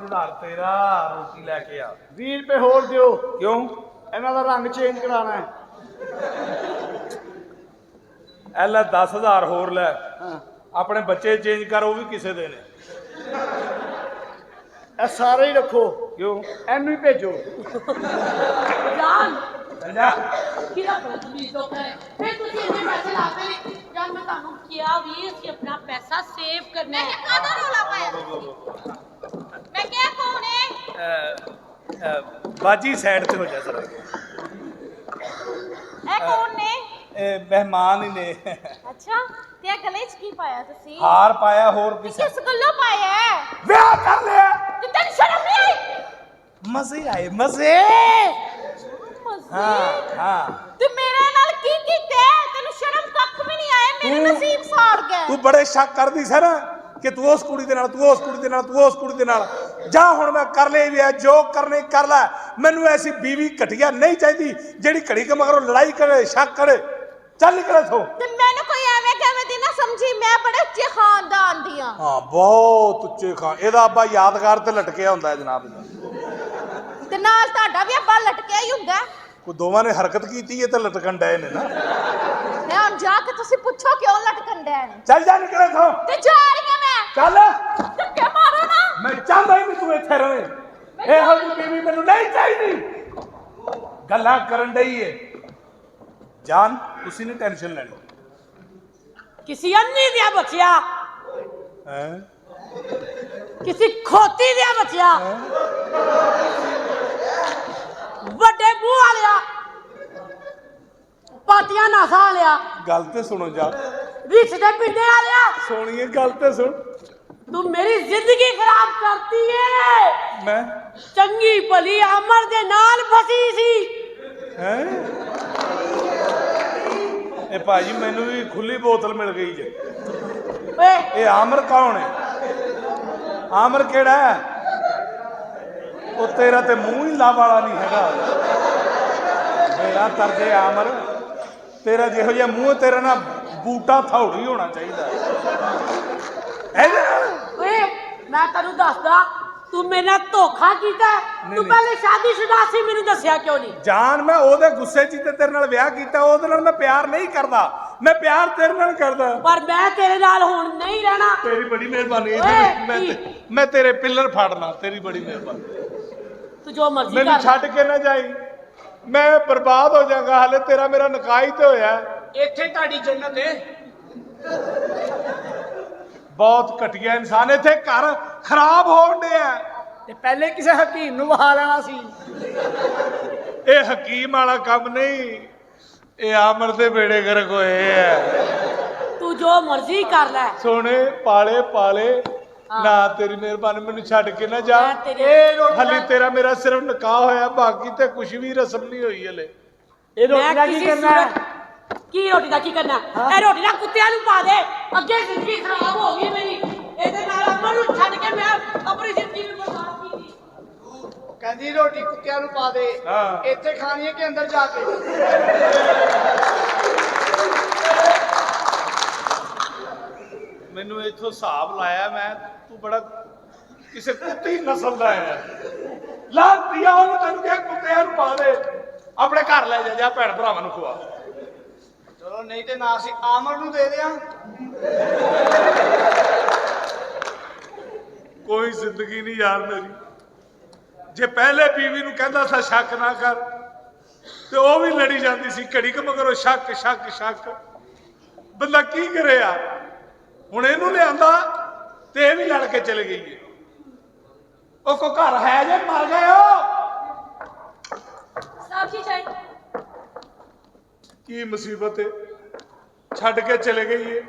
उधार तेरा रोटी लैके आ 20 रुपए होर दियो क्यों इन्हां दा रंग चेंज कराना है ए ले 10,000 होर लै हाँ। अपने बच्चे चेंज कर वो भी किसे दे ने ए सारे ही रखो क्यों एनू ही भेजो जान चल जा किला प्लीज तो करे फिर तुसी इतने पैसे लाते नहीं जान मैं तानू किया भी ਅਸੀਂ अपना पैसा सेव करना है कादा रोला पाया मैं क्या कौन है बाजी साइड ते हो जा जरा ए कौन ने मेहमान ही ने अच्छा ते गले च की पाया तुसी हार पाया होर किसे किस गल्लो पाया है ब्याह कर लिया ते तेन शर्म नहीं आई मजे आए मजे हाँ हाँ तू मेरे नाल की कीते तेनु शर्म कख भी नहीं आया मेरे नसीब साड़ गए तू बड़े शक करदी सी ना कि तू उस कुड़ी दे नाल तू उस कुड़ी दे नाल तू उस कुड़ी दे नाल जा हुण मैं कर ले भी है जो करने कर लै मैनू ऐसी बीवी घटिया नहीं चाहिदी जेड़ी घड़ी के मगरों लड़ाई करे शक करे चल निकल इथों ते मैनू कोई एवें कहवे दी ना समझी मैं बड़े अच्छे खानदान दी हां हाँ बहुत उच्चे खां एदा अब्बा यादगार ते लटकिया हुंदा है जनाब ते नाल ਤੁਹਾਡਾ भी अब्बा लटकिया ही हुंदा कोई दोवां ने हरकत कीती है ते लटकन डए ने ना मैं हुन जाके तुसी पूछो क्यों लटकन डे ने चल जा निकल इथों ते जा रही हां मैं चल धक्के मारो ना मैं चाहता ही नहीं तू इत्थे रहे ਇਹੋ ਜਿਹੀ बीवी मैनू नहीं चाहिदी गल्लां करन डई है जान तुसी नहीं टेंशन लेनी किसी अन्नी दिया बचिया हैं किसी खोती दिया बचिया ਵੱਡੇ ਮੂੰਹ ਵਾਲਿਆ ਪਾਤੀਆਂ ਨਾਸਾਂ ਵਾਲਿਆ गल ते सुनो जा ਵਿੱਚ ਦੇ ਪਿੰਡੇ ਵਾਲਿਆ सोनिए गल ते सुन तू मेरी जिंदगी खराब करती है मैं चंगी भली अमर दे नाल फसी सी हैं ए भाजी मैनू भी खुली बोतल मिल गई जे ਓਏ ये आमर कौन है आमर केड़ा है वो तेरा ते मुंह ही ला वाला नहीं हैगा मेरा तरजे आमर तेरा जिहो जिहा मुंह तेरा ना बूटा थौड़ी होना चाहिए ਓਏ ਮੈਂ ਤੈਨੂੰ ਦੱਸਦਾ ਤੂੰ ਮੇਰੇ ਨਾਲ ਧੋਖਾ ਕੀਤਾ ਤੂੰ ਪਹਿਲੇ ਸ਼ਾਦੀशुदा ਸੀ ਮੈਨੂੰ ਦੱਸਿਆ ਕਿਉਂ ਨਹੀਂ जान मैं ओदे गुस्से च ते तेरे नाल ब्याह कीता ओदे नाल मैं प्यार नहीं करदा मैं प्यार तेरे नाल करदा पर मैं तेरे नाल ਹੁਣ नहीं रहना तेरी बड़ी मेहरबानी ओए, मैं तेरे पिलर फाड़ना तेरी बड़ी मेहरबानी तू जो मर्जी मैनू कर छड्ड के ना जाई मैं बर्बाद हो जाऊंगा हाले तेरा मेरा निकाह ही तो होया ਇੱਥੇ ਤੁਹਾਡੀ जन्नत है बहुत घटिया इंसान इत्थे घर खराब होण डे ते पहले किसी हकीम नूं वहा लेना सी ये हकीम वाला काम नहीं ये आमर दे बेड़े गर्क होए है तू जो मर्जी कर ले सोने पाले पाले ना तेरी मेहरबानी मैनू छड्ड के ना जा मैं तेरी हाली तेरा मेरा सिर्फ निकाह होया बाकी ते कुछ भी रस्म नहीं हुई हले ये रोटी मैं का की किसी करना है सूरत की रोटी का की करना ए रोटी ना कुत्तियां नु पा दे अगे जिंदगी खराब हो गई मेरी ਇਹਦੇ ਨਾਲ ਅਮਰ ਨੂੰ ਛੱਡ ਕੇ ਮੈਂ ਆਪਣੀ ਜ਼ਿੰਦਗੀ ਨੂੰ ਬਰਬਾਦ ਕੀਤੀ कहती रोटी कुत्तियां नूं पा दे हाँ। इत्थे खानी है कि अंदर जाके मैनू इथों हिसाब लाया मैं तू बड़ा किसी कुत्ती नस्ल का है ला दिया तेन क्या कुत्ते पा दे अपने घर ले जा भैन भरावां नूं खवा चलो नहीं तो ना सी आमर नूं दे दियां कोई जिंदगी नहीं यार मेरी जे पहले बीवी नूं कहंदा सा शक ना कर ते वो भी लड़ी जाती सी घड़ी के मगरों शक शक शक बंदा की करे यार हुण इहनूं लिआंदा ते भी लड़ के चले गई है ओ को घर है जे मर गए हो सब्जी चाहिए की मुसीबत है छड़ के चले गई है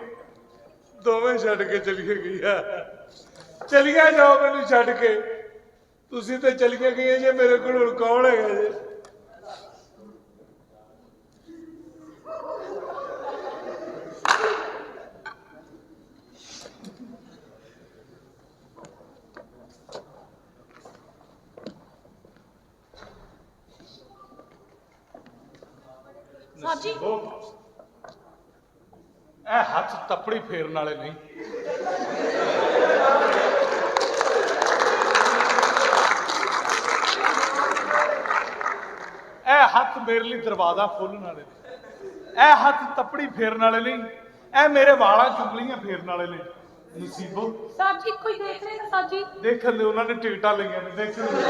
दोवें छड़ के चली गई है चलिए जाओ मैनू छड़ के तुसी ते चलिए गई जे मेरे को कौन है जे सब्जी ए हाथ तपड़ी फेरन वाले नहीं ਇਹ ਹੱਥ ਮੇਰੇ ਲਈ ਦਰਵਾਜ਼ਾ ਖੋਲਣ ਵਾਲੇ ਨੇ, ਇਹ ਹੱਥ ਤੱਪੜੀ ਫੇਰਨ ਵਾਲੇ ਨਹੀਂ, ਇਹ ਮੇਰੇ ਵਾਲਾਂ ਚੁਗਲੀਆਂ ਫੇਰਨ ਵਾਲੇ ਨੇ। ਨਸੀਬੋ ਸਾਹਿਬ ਜੀ ਕੋਈ ਦੇਖ ਰਹੇ ਨਾ ਸਾਹਿਬ ਜੀ? ਦੇਖਣ ਦੇ, ਉਹਨਾਂ ਨੇ ਟਿਕਟਾਂ ਲਈਆਂ ਨੇ, ਦੇਖਣ ਦੇ।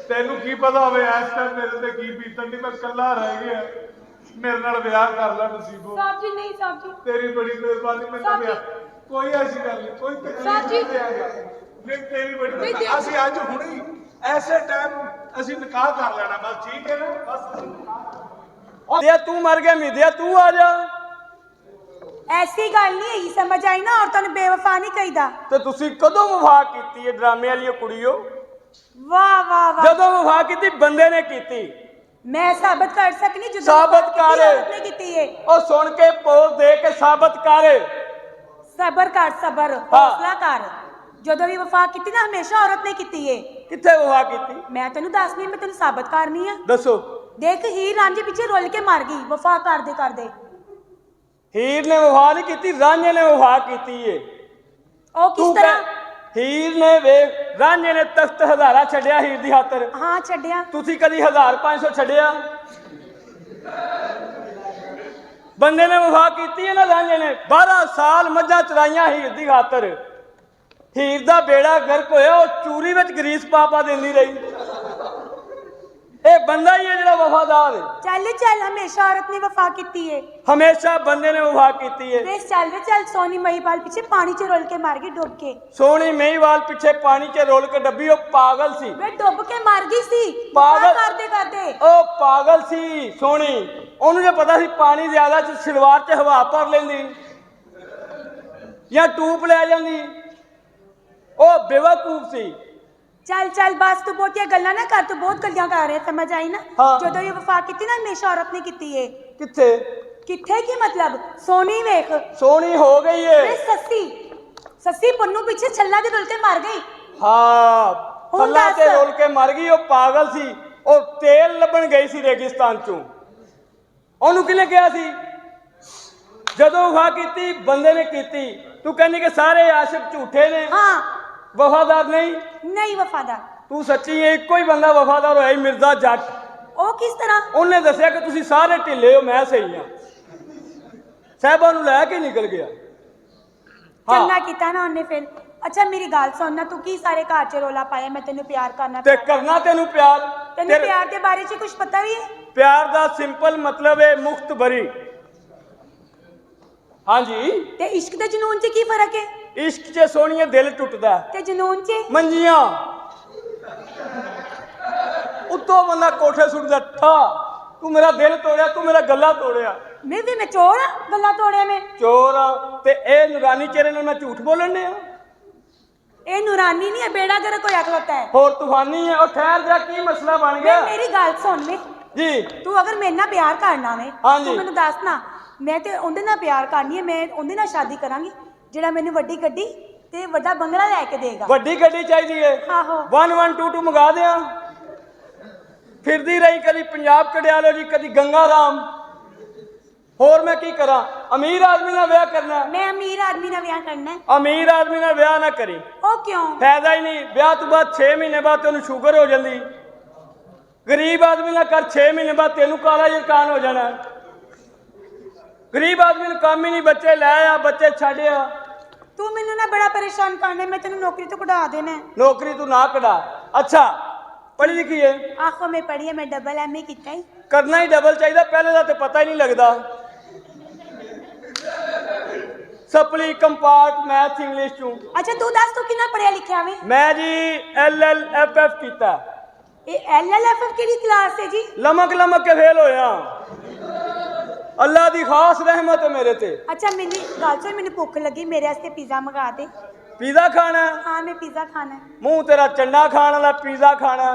ਤੈਨੂੰ ਕੀ ਪਤਾ ਹੋਵੇ ਇਸ ਟਾਈਮ ਮੇਰੇ ਤੇ ਕੀ ਬੀਤਣ ਦੀ, ਮੈਂ ਇਕੱਲਾ ਰਹਿ ਗਿਆ, ਮੇਰੇ ਨਾਲ ਵਿਆਹ ਕਰ ਲੈ ਨਸੀਬੋ। ਸਾਹਿਬ ਜੀ ਨਹੀਂ ਸਾਹਿਬ ਜੀ, ਤੇਰੀ ਬੜੀ ਮਿਹਰਬਾਨੀ, ਮੈਂ ਤਾਂ ਵਿਆਹ, ਕੋਈ ਐਸੀ ਗੱਲ ਨਹੀਂ, ਕੋਈ ਤਕਲੀਫ ਨਹੀਂ ਦੇਗਾ, ਨਹੀਂ ਤੇਰੀ ਬੜੀ ਮਿਹਰਬਾਨੀ। ਅਸੀਂ ਅੱਜ ਹੁਣੇ ਐਸੇ ਟਾਈਮ ਅਸੀਂ ਨਿਕਾਹ ਕਰ ਲੈਣਾ, ਬਸ ਠੀਕ ਹੈ ਨਾ, ਬਸ ਅਸੀਂ ਨਿਕਾਹ। ਮਿੱਧਿਆ ਤੂੰ ਮਰ ਗਿਆ, ਮਿੱਧਿਆ ਤੂੰ ਆ ਜਾ। ਐਸੀ ਗੱਲ ਨਹੀਂ ਹੈਗੀ, ਸਮਝ ਆਈ ਨਾ? ਔਰਤਾਂ ਨੂੰ ਬੇਵਫਾ ਨਹੀਂ ਕਹੀਦਾ। ਤੇ ਤੁਸੀਂ ਕਦੋਂ ਵਫਾ ਕੀਤੀ ਹੈ ਡਰਾਮੇ ਵਾਲੀ ਕੁੜੀਓ? ਵਾਹ ਵਾਹ ਵਾਹ, ਜਦੋਂ ਵਫਾ ਕੀਤੀ ਬੰਦੇ ਨੇ ਕੀਤੀ। ਮੈਂ ਸਾਬਤ ਕਰ ਸਕਨੀ ਜਦੋਂ ਸਾਬਤ ਕਰ। ਔਰਤ ਨੇ ਕੀਤੀ ਹੈ। ਉਹ ਸੁਣ ਕੇ ਪੋਜ਼ ਦੇ ਕੇ ਸਾਬਤ ਕਰ। ਸਬਰ ਕਰ, ਸਬਰ, ਹੌਸਲਾ ਕਰ। ਜਦੋਂ ਵੀ ਵਫਾ ਕੀਤੀ ਨਾ ਹਮੇਸ਼ਾ ਔਰਤ ਨੇ ਕੀਤੀ ਹੈ। ਕਿੱਥੇ ਵਫਾ ਕੀਤੀ? ਮੈਂ ਤੈਨੂੰ ਦੱਸਣੀ, ਮੈਂ ਤੈਨੂੰ ਸਾਬਤ ਕਰਨੀ ਆ। ਦੱਸੋ। ਦੇਖ ਹੀਰ ਰਾਂਝੇ ਪਿੱਛੇ ਰੁੱਲ ਕੇ ਮਰ ਗਈ ਵਫਾ ਕਰਦੇ ਕਰਦੇ। ਹੀਰ ਨੇ ਵਫਾ ਨਹੀਂ ਕੀਤੀ, ਰਾਂਝੇ ਨੇ ਵਫਾ ਕੀਤੀ ਏ। ਉਹ ਕਿਸ ਤਰ੍ਹਾਂ? ਹੀਰ ਨੇ ਵੇਖ, ਰਾਂਝੇ ਨੇ ਤਖਤ ਹਜ਼ਾਰਾ ਛੱਡਿਆ ਹੀਰ ਦੀ ਖਾਤਰ। ਹਾਂ ਛੱਡਿਆ। ਤੁਸੀਂ ਕਦੀ 1500 ਛੱਡਿਆ? ਬੰਦੇ ਨੇ ਵਫਾ ਕੀਤੀ ਹੈ ਨਾ ਰਾਂਝੇ ਨੇ। 12 ਸਾਲ ਮੱਝਾਂ ਚਰਾਈਆਂ ਹੀਰ ਦੀ ਖਾਤਰ। ਹੀਰ ਦਾ ਬੇੜਾ ਗਰਕ ਹੋਇਆ, ਉਹ ਚੂਰੀ ਵਿੱਚ ਗਰੀਸ ਪਾ ਦਿੰਦੀ ਰਹੀ। ਇਹ ਬੰਦਾ ਹੀ ਹੈ ਜਿਹੜਾ ਵਫਾਦਾਰ ਹੈ। ਚੱਲ ਚੱਲ, ਹਮੇਸ਼ਾ ਔਰਤ ਨੇ ਵਫਾ ਕੀਤੀ ਹੈ। ਹਮੇਸ਼ਾ ਬੰਦੇ ਨੇ ਵਫਾ ਕੀਤੀ ਹੈ। ਵੇ ਚੱਲ ਵੇ ਚੱਲ, ਸੋਨੀ ਮਹੀਵਾਲ ਪਿੱਛੇ ਪਾਣੀ 'ਚ ਰੁੱਲ ਕੇ ਮਰ ਗਈ ਡੁੱਬ ਕੇ। ਸੋਹਣੀ ਮਹੀਵਾਲ ਪਿੱਛੇ ਪਾਣੀ 'ਚ ਰੋਲ ਕੇ ਡੱਬੀ, ਉਹ ਪਾਗਲ ਸੀ। ਵੇ ਡੁੱਬ ਕੇ ਮਰ ਗਈ ਸੀ ਪਾਗਲ ਕਰਦੇ ਕਰਦੇ। ਉਹ ਪਾਗਲ ਸੀ ਸੋਹਣੀ। ਉਹਨੂੰ ਜੇ ਪਤਾ ਸੀ ਪਾਣੀ ਜ਼ਿਆਦਾ ਚ ਸਲਵਾਰ 'ਚ ਹਵਾ ਭਰ ਲੈਂਦੀ ਜਾਂ ਟੂਪ ਲੈ ਜਾਂਦੀ। ਉਹ ਬੇਵਕੂਫ ਸੀ। ਚੱਲ ਚੱਲ ਬਸ, ਤੂੰ ਬਹੁਤੀਆਂ ਗੱਲਾਂ ਨਾ ਕਰ, ਤੂੰ ਬਹੁਤ ਗੱਲਾਂ ਕਰ ਰਿਹਾ, ਸਮਝ ਆਈ ਨਾ? ਹਾਂ। ਜਦੋਂ ਇਹ ਵਫਾ ਕੀਤੀ ਨਾ ਹਮੇਸ਼ਾ ਔਰਤ ਨੇ ਕੀਤੀ ਏ। ਕਿੱਥੇ? ਕਿੱਥੇ ਕੀ ਮਤਲਬ? ਸੋਨੀ ਵੇਖ, ਸੋਹਣੀ ਹੋ ਗਈ ਏ। ਵੇ ਸੱਸੀ ਪੁੰਨੂ ਪਿੱਛੇ ਛੱਲਾ ਦੇ ਰੁੱਲ ਕੇ ਮਰ ਗਈ। ਹਾਂ, ਹੁਣ ਥੱਲਾ ਦੱਸ। ਤੇ ਰੋਲ ਕੇ ਮਰ ਗਈ। ਉਹ ਪਾਗਲ ਸੀ। ਉਹ ਤੇਲ ਲੱਭਣ ਗਈ ਸੀ ਰੇਗਿਸਤਾਨ ਚੋਂ। ਉਹਨੂੰ ਕਿਹਨੇ ਕਿਹਾ ਸੀ? ਜਦੋਂ ਵਫਾ ਕੀਤੀ ਬੰਦੇ ਨੇ ਕੀਤੀ। ਤੂੰ ਕਹਿੰਦੀ ਕਿ ਸਾਰੇ ਆਸ਼ਿਕ ਝੂਠੇ ਨੇ, ਹਾਂ, ਵਫਾਦਾਰ ਨਹੀਂ। ਨਹੀਂ ਵਫਾਦਾਰ। ਤੂੰ ਸੱਚੀ ਹੈ। ਇੱਕੋ ਹੀ ਬੰਦਾ ਵਫਾਦਾਰ ਹੋਇਆ, ਮਿਰਜ਼ਾ ਜੱਟ। ਉਹ ਕਿਸ ਤਰ੍ਹਾਂ? ਉਹਨੇ ਦੱਸਿਆ ਕਿ ਤੁਸੀਂ ਸਾਰੇ ਢਿੱਲੇ ਹੋ, ਮੈਂ ਸਹੀ ਹਾਂ। ਸਾਹਿਬਾਂ ਨੂੰ ਲੈ ਕੇ ਨਿਕਲ ਗਿਆ। ਚੰਗਾ ਕੀਤਾ ਨਾ ਉਹਨੇ ਫਿਰ। ਅੱਛਾ ਮੇਰੀ ਗੱਲ ਸੁਣ ਨਾ, ਤੂੰ ਕੀ ਸਾਰੇ ਘਰ 'ਚ ਰੋਲਾ ਪਾਇਆ ਮੈਂ ਤੈਨੂੰ ਪਿਆਰ ਕਰਨਾ? ਤੇ ਕਰਨਾ ਤੈਨੂੰ ਪਿਆਰ। ਤੈਨੂੰ ਪਿਆਰ ਦੇ ਬਾਰੇ 'ਚ ਕੁਝ ਪਤਾ ਵੀ ਹੈ? ਪਿਆਰ ਦਾ ਸਿੰਪਲ ਮਤਲਬ ਹੈ ਮੁਖਤ ਬਰੀ। ਹਾਂਜੀ। ਤੇ ਇਸ਼ਕ ਤੇ ਜਨੂਨ 'ਚ ਕੀ ਫਰਕ ਹੈ? ਇਸ਼ਕ 'ਚ ਸੋਹਣੀਏ ਦਿਲ ਟੁੱਟਦਾ, ਤੇ ਜਨੂਨ 'ਚ ਮੰਜੀਆਂ ਉੱਤੋਂ ਬੰਦਾ ਕੋਠੇ ਸੁੱਟਦਾ ਠਾ। ਤੂੰ ਮੇਰਾ ਦਿਲ ਤੋੜਿਆ, ਤੂੰ ਮੇਰਾ ਗੱਲਾ ਤੋੜਿਆ। ਮੈਂ ਚੋਰ ਆ? ਗੱਲਾਂ ਤੋੜਿਆ ਮੈਂ? ਚੋਰ ਆ। ਤੇ ਇਹ ਨੂਰਾਨੀ ਚਿਹਰੇ ਨਾਲ ਮੈਂ ਝੂਠ ਬੋਲਣ ਡਿਆ? ਇਹ ਨੂਰਾਨੀ ਨਹੀਂ ਹੈ, ਬੇੜਾ ਗਰਕ ਹੋਇਆ ਖਲੋਤਾ ਹੈ। ਹੋਰ ਤੂਫਾਨੀ ਹੈ। ਉਹ ਠਹਿਰ ਜਾ, ਕੀ ਮਸਲਾ ਬਣ ਗਿਆ? ਮੇਰੀ ਗੱਲ ਸੁਣ ਵੇ ਜੀ। ਤੂੰ ਅਗਰ ਮੇਰੇ ਨਾਲ ਪਿਆਰ ਕਰਨਾ ਵੇ, ਹਾਂਜੀ। ਤੂੰ ਮੈਨੂੰ ਦੱਸ ਨਾ। ਮੈਂ ਤੇ ਉਹਦੇ ਨਾਲ ਪਿਆਰ ਕਰਨੀ ਹੈ, ਮੈਂ ਉਹਦੇ ਨਾਲ ਸ਼ਾਦੀ ਕਰਾਂਗੀ ਜਿਹੜਾ ਮੈਨੂੰ ਵੱਡੀ ਗੱਡੀ ਤੇ ਵੱਡਾ ਬੰਗਲਾ ਲੈ ਕੇ ਦੇਗਾ। ਵੱਡੀ ਗੱਡੀ ਚਾਹੀਦੀ ਹੈ? ਆਹੋ। 1122 ਮੰਗਾ ਦਿਆਂ। ਫਿਰਦੀ ਰਹੀ ਕਦੀ ਪੰਜਾਬ ਕੜਿਆਲੋ ਜੀ, ਕਦੀ ਗੰਗਾ ਰਾਮ। ਹੋਰ ਮੈਂ ਕੀ ਕਰਾਂ? ਅਮੀਰ ਆਦਮੀ ਨਾਲ ਵਿਆਹ ਕਰਨਾ? ਮੈਂ ਅਮੀਰ ਆਦਮੀ ਨਾਲ ਵਿਆਹ ਕਰਨਾ ਹੈ। ਅਮੀਰ ਆਦਮੀ ਨਾਲ ਵਿਆਹ ਨਾ ਕਰੀ। ਉਹ ਕਿਉਂ? ਫਾਇਦਾ ਹੀ ਨਹੀਂ। ਵਿਆਹ ਤੋਂ ਬਾਅਦ 6 ਮਹੀਨੇ ਬਾਅਦ ਤੈਨੂੰ ਸ਼ੂਗਰ ਹੋ ਜਾਂਦੀ। ਗਰੀਬ ਆਦਮੀ ਨਾਲ ਕਰ, 6 ਮਹੀਨੇ ਬਾਅਦ ਤੈਨੂੰ ਕਾਲਾ ਜ਼ੁਕਾਮ ਹੋ ਜਾਣਾ। ਗਰੀਬ ਆਦਮੀ ਨੂੰ ਕੰਮ ਹੀ ਨਹੀਂ, ਬੱਚੇ ਲੈ ਆ, ਬੱਚੇ ਛੱਡ ਆ। ਤੂੰ ਮੈਨੂੰ ਨਾ ਬੜਾ ਪਰੇਸ਼ਾਨ ਕਰਨਾ, ਮੈਂ ਤੈਨੂੰ ਨੌਕਰੀ ਤੋਂ ਕਢਾ ਦੇਣਾ। ਨੌਕਰੀ ਤੂੰ ਨਾ ਕਢਾ। ਅੱਛਾ ਪੜ੍ਹੀ ਲਿਖੀ ਹੈ? ਆਖੋ ਮੈਂ ਪੜ੍ਹੀ ਹੈ, ਮੈਂ ਡਬਲ ਐਮਏ ਕੀਤਾ ਹੈ। ਕਰਨਾ ਹੀ ਡਬਲ ਚਾਹੀਦਾ, ਪਹਿਲੇ ਦਾ ਤੇ ਪਤਾ ਹੀ ਨਹੀਂ ਲੱਗਦਾ। ਸਪਲੀ ਕੰਪਾਰਟ ਮੈਥ ਇੰਗਲਿਸ਼ ਚੋਂ। ਅੱਛਾ ਤੂੰ ਦੱਸ, ਤੂੰ ਕਿੰਨਾ ਪੜ੍ਹਿਆ ਲਿਖਿਆ ਵੇ? ਮੈਂ ਜੀ LLFF ਕੀਤਾ। ਇਹ LLFF ਕਿਹੜੀ ਕਲਾਸ ਹੈ ਜੀ? ਲਮਕ ਲਮਕ ਕੇ ਫੇਲ ਹੋਇਆ। ਅੱਲਾ ਦੀ ਖਾਸ ਰਹਿਮਤ ਹੈ ਮੇਰੇ ਤੇ। ਅੱਛਾ ਮੇਰੀ ਗੱਲ ਸੁਣ, ਮੈਨੂੰ ਭੁੱਖ ਲੱਗੀ, ਮੇਰੇ ਵਾਸਤੇ ਪੀਜ਼ਾ ਮੰਗਾ ਦੇ। ਪੀਜ਼ਾ ਖਾਣਾ? ਹਾਂ ਮੈਂ ਪੀਜ਼ਾ ਖਾਣਾ। ਮੂੰਹ ਤੇਰਾ ਚੰਡਾ ਖਾਣ ਵਾਲਾ ਪੀਜ਼ਾ ਖਾਣਾ।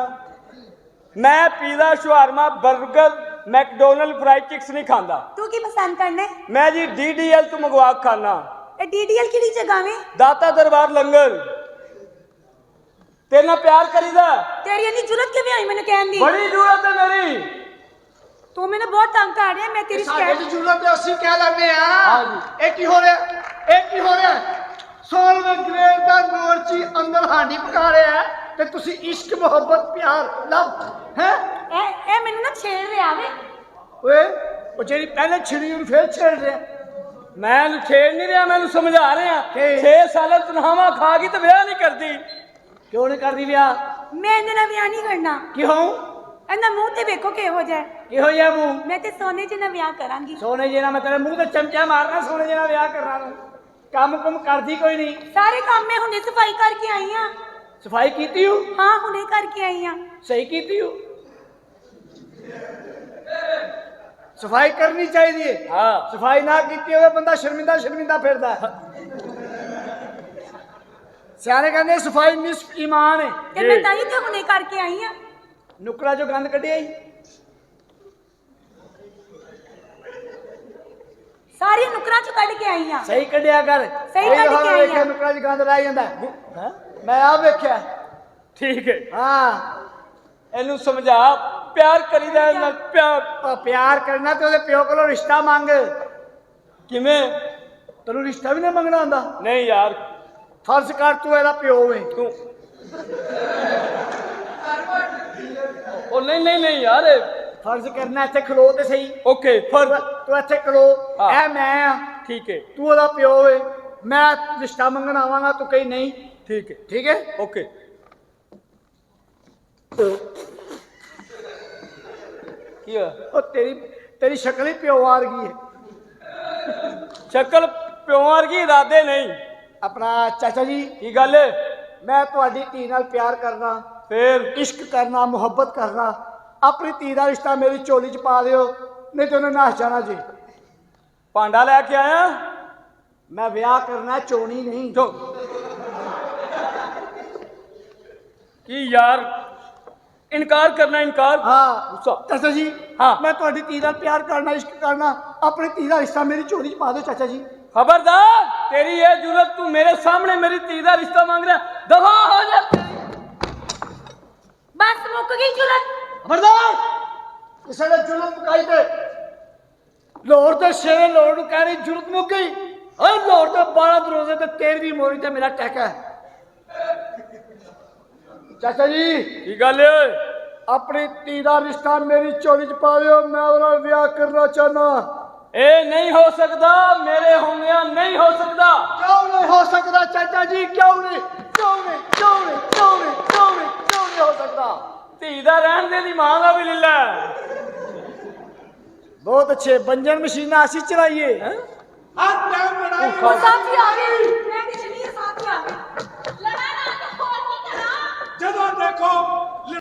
ਮੈਂ ਪੀਜ਼ਾ, ਸ਼ਵਾਰਮਾ, 버ਗਰ, ਮੈਕਡੋਨਲਡ, ਫਰਾਈ ਚਿਕਸ ਨਹੀਂ ਖਾਂਦਾ। ਤੂੰ ਕੀ ਪਸੰਦ ਕਰਨਾ ਹੈ? ਮੈਂ ਜੀ DDL ਤੋਂ ਮੰਗਵਾ ਕੇ ਖਾਣਾ। ਇਹ DDL ਕਿਹੜੀ ਜਗ੍ਹਾ ਵੇ? ਦਾਤਾ ਦਰਬਾਰ ਲੰਗਰ। ਤੇਰੇ ਨਾਲ ਪਿਆਰ ਕਰੀਦਾ। ਤੇਰੀ ਇੰਨੀ ਜ਼ਰੂਰਤ ਕਿਵੇਂ ਆਈ ਮੈਨੂੰ ਕਹਿਣ ਦੀ? ਬੜੀ ਜ਼ਰੂਰਤ ਹੈ ਮੇਰੀ। ਤੂੰ ਮੈਨੂੰ ਬਹੁਤ ਤੰਗ ਕਰ ਰਿਹਾ, ਮੈਂ ਤੇਰੀ ਸਾਡੇ ਸ਼ਿਕਾਇਤ। ਦੀ ਜ਼ਰੂਰਤ ਹੈ, ਅਸੀਂ ਕਹਿ ਲੈਂਦੇ ਆ। ਹਾਂਜੀ। ਇਹ ਕੀ ਹੋ ਰਿਹਾ? ਇਹ ਕੀ ਹੋ ਰਿਹਾ? 16ਵੇਂ ਗ੍ਰੇਡ ਦਾ ਮੋਰਚੀ ਅੰਦਰ ਹਾਂਡੀ ਪਕਾ ਰਿਹਾ ਤੇ ਤੁਸੀਂ ਇਸ਼ਕ ਮੁਹੱਬਤ ਪਿਆਰ ਲਵ ਹੈ ਇਹ ਮੈਨੂੰ ਨਾ ਛੇੜ ਰਿਹਾ ਵੇ। ਓਏ ਉਹ ਜਿਹੜੀ ਪਹਿਲੇ ਛਿੜੀ ਉਹਨੂੰ ਫੇਰ ਛੇੜ ਰਿਹਾ। ਮੈਂ ਇਹਨੂੰ ਛੇੜ ਨਹੀਂ ਰਿਹਾ, ਮੈਂ ਇਹਨੂੰ ਸਮਝਾ ਰਿਹਾ। ਕਿ 6 ਸਾਲ ਤਨਖਾਹਾਂ ਖਾ ਗਈ ਤੇ ਵਿਆਹ ਨਹੀਂ ਕਰਦੀ। ਕਿਉਂ ਨਹੀਂ ਕਰਦੀ ਵਿਆਹ? ਮੈਂ ਇਹਦੇ ਨਾਲ ਵਿਆਹ ਨਹੀਂ ਕਰਨਾ। ਕਿਉਂ? ਇਹਦਾ ਮੂੰਹ ਤੇ ਵੇਖੋ ਕਿਹੋ ਜਿਹਾ ਹੈ। ਕਿਹੋ ਜਿਹਾ ਮੂੰਹ? ਮੈਂ ਤੇ ਸੋਨੇ 'ਚ ਨਾ ਵਿਆਹ ਕਰਾਂਗੀ। ਸੋਨੇ ਜਿਹਨਾਂ ਮੈਂ ਤੇਰੇ ਮੂੰਹ ਤੇ ਚਮਚਾ ਮਾਰਨਾ, ਸੋਨੇ ਜਿਹਨਾਂ ਵਿਆਹ ਕਰਨਾ ਨੂੰ। ਕੰਮ ਕੁਮ ਕਰਦੀ ਕੋਈ ਨਹੀਂ? ਸਾਰੇ ਕੰਮ ਮੈਂ ਹੁਣੇ ਸਫਾਈ ਕਰਕੇ ਆਈ ਆ। ਸਫਾਈ ਕੀਤੀ ਹੋ? ਹਾਂ ਹੁਣੇ ਕਰਕੇ ਆਈ ਆ। ਸਹੀ ਕੀਤੀ ਹੋ? ਸਫਾਈ ਕਰਨੀ ਚਾਹੀਦੀ ਹੈ। ਹਾਂ। ਸਫਾਈ ਨਾ ਕੀਤੀ ਹੋਵੇ ਬੰਦਾ ਸ਼ਰਮਿੰਦਾ ਸ਼ਰਮਿੰਦਾ ਫਿਰਦਾ ਹੈ। ਸਿਆਣੇ ਕਹਿੰਦੇ ਸਫਾਈ ਨਿਸਫ ਈਮਾਨ ਹੈ। ਤੇ ਮੈਂ ਤਾਂ ਹੀ ਤੇ ਹੁਣੇ ਕਰਕੇ ਆਈ ਆ। ਨੁਕਰਾ ਚੋਂ ਗੰਦ ਕੱਢਿਆ ਹੀ ਸਾਰੀ ਨੁਕਰਾਂ 'ਚ ਕੱਢ ਕੇ ਆਈ ਆ। ਸਹੀ ਕੱਢਿਆ ਕਰ। ਸਹੀ ਕੱਢ ਕੇ ਆਈ ਵੇਖਿਆ ਆ। ਨੁਕਰਾ 'ਚ ਗੰਦ ਰਹਿ ਜਾਂਦਾ ਹੈ। ਮੈਂ ਆ ਵੇਖਿਆ। ਠੀਕ ਹੈ, ਹਾਂ ਇਹਨੂੰ ਸਮਝਾ, ਪਿਆਰ ਕਰੀਦਾ ਇਹਦੇ ਨਾਲ, ਪਿਆਰ। ਉਹ ਪਿਆਰ ਕਰਨਾ ਤੇ ਉਹਦੇ ਪਿਓ ਕੋਲੋਂ ਰਿਸ਼ਤਾ ਮੰਗ। ਕਿਵੇਂ? ਤੈਨੂੰ ਰਿਸ਼ਤਾ ਵੀ ਨਹੀਂ ਮੰਗਣਾ ਆਉਂਦਾ? ਨਹੀਂ ਯਾਰ, ਫਰਜ਼ ਕਰ ਤੂੰ ਇਹਦਾ ਪਿਓ ਵੇ। ਤੂੰ ਉਹ ਨਹੀਂ ਨਹੀਂ ਨਹੀਂ ਯਾਰ, ਫਰਜ਼ ਕਰਨਾ ਇੱਥੇ ਖਲੋ ਤੇ ਸਹੀ। ਓਕੇ ਫਰਜ਼। ਤੂੰ ਇੱਥੇ ਖਲੋ। ਹਾਂ। ਇਹ ਮੈਂ ਆ, ਠੀਕ ਹੈ, ਤੂੰ ਉਹਦਾ ਪਿਓ ਵੇ। ਮੈਂ ਰਿਸ਼ਤਾ ਮੰਗਣ ਆਵਾਂਗਾ, ਤੂੰ ਕਹੀ ਨਹੀਂ। ਠੀਕ ਹੈ, ਠੀਕ ਹੈ? ਓਕੇ। ਕੀ ਹੋਇਆ? ਉਹ ਤੇਰੀ ਸ਼ਕਲ ਹੀ ਪਿਓ ਵਰਗੀ ਹੈ। ਸ਼ਕਲ ਪਿਓ ਵਰਗੀ, ਇਰਾਦੇ ਨਹੀਂ। ਆਪਣਾ ਚਾਚਾ ਜੀ, ਕੀ ਗੱਲ ਹੈ? ਮੈਂ ਤੁਹਾਡੀ ਧੀ ਨਾਲ ਪਿਆਰ ਕਰਨਾ, ਫੇਰ ਇਸ਼ਕ ਕਰਨਾ, ਮੁਹੱਬਤ ਕਰਨਾ। ਆਪਣੀ ਧੀ ਦਾ ਰਿਸ਼ਤਾ ਮੇਰੀ ਝੋਲੀ 'ਚ ਪਾ ਦਿਓ, ਨਹੀਂ ਤੇ ਉਹਨੇ ਨਾਸ ਜਾਣਾ ਜੀ। ਭਾਂਡਾ ਲੈ ਕੇ ਆਇਆ? ਮੈਂ ਵਿਆਹ ਕਰਨਾ, ਚੋਣੀ ਨਹੀਂ। ਜੋ ਕੀ ਯਾਰ, ਇਨਕਾਰ ਕਰਨਾ, ਇਨਕਾਰ। ਹਾਂ ਗੁੱਸਾ। ਚਾਚਾ ਜੀ, ਹਾਂ। ਮੈਂ ਤੁਹਾਡੀ ਧੀ ਨਾਲ ਪਿਆਰ ਕਰਨਾ, ਇਸ਼ਕ ਕਰਨਾ। ਆਪਣੀ ਧੀ ਦਾ ਰਿਸ਼ਤਾ ਮੇਰੀ ਝੋਲੀ 'ਚ ਪਾ ਦਿਓ ਚਾਚਾ ਜੀ। ਖਬਰਦਾਰ, ਤੇਰੀ ਇਹ ਜੁਰਤ, ਤੂੰ ਮੇਰੇ ਸਾਹਮਣੇ ਮੇਰੀ ਧੀ ਦਾ ਰਿਸ਼ਤਾ ਮੰਗ ਰਿਹਾ? ਦਫਾ ਹੋ ਜਾ। ਬਸ ਮੁੱਕ ਗਈ ਜੁਰਤ। ਖਬਰਦਾਰ, ਕਿਸੇ ਨੇ ਜੁਰਤ ਮੁਕਾਈ ਤੇ ਲਾਹੌਰ ਤੇ ਸ਼ੇਰੇ ਲਾਹੌਰ ਨੂੰ ਕਹਿ ਰਹੀ ਜੁਰਤ ਮੁੱਕ ਗਈ। ਓਏ ਲਾਹੌਰ ਦੇ 12 ਦਰੋਜ਼ੇ ਤੇ 13ਵੀਂ ਮੋਰੀ ਤੇ ਮੇਰਾ ਟੈਕਾ ਹੈ। ਚਾਚਾ ਜੀ, ਕੀ ਗੱਲ ਓਏ? ਆਪਣੀ ਧੀ ਦਾ ਰਿਸ਼ਤਾ ਮੇਰੀ ਝੋਲੀ 'ਚ ਪਾ ਦਿਓ, ਮੈਂ ਉਹਦੇ ਨਾਲ ਵਿਆਹ ਕਰਨਾ ਚਾਹੁੰਦਾ। ਇਹ ਨਹੀਂ ਹੋ ਸਕਦਾ, ਮੇਰੇ ਹੁੰਦਿਆਂ ਨਹੀਂ ਹੋ ਸਕਦਾ। ਕਿਉਂ ਨਹੀਂ ਹੋ ਸਕਦਾ ਚਾਚਾ ਜੀ? ਕਿਉਂ ਨਹੀਂ? ਕਿਉਂ ਨਹੀਂ? ਕਿਉਂ ਨਹੀਂ? ਕਿਉਂ ਨਹੀਂ? ਕਿਉਂ ਨਹੀਂ? ਕਿਉਂ ਨਹੀਂ ਹੋ ਸਕਦਾ? ਧੀ ਦਾ ਰਹਿਣ ਦੇ ਦੀ ਮਾਂ ਦਾ ਵੀ ਲੀਲਾ ਹੈ। ਬਹੁਤ ਅੱਛੇ ਬੰਜਨ ਮਸ਼ੀਨਾਂ ਅਸੀਂ ਚਲਾਈਏ। ਹੱਥ ਟਾਈਮ ਬਣਾਈ ਉਹ ਸਾਥੀ ਆ ਗਈ। ਮੈਂ ਕਿ ਚਲੀਏ ਸਾਥੀ ਆ ਗਈ। ਲੜਾ ਨਾ ਤੇ ਹੋਰ ਕੀ ਕਰਾਂ? ਜਦੋਂ ਦੇਖੋ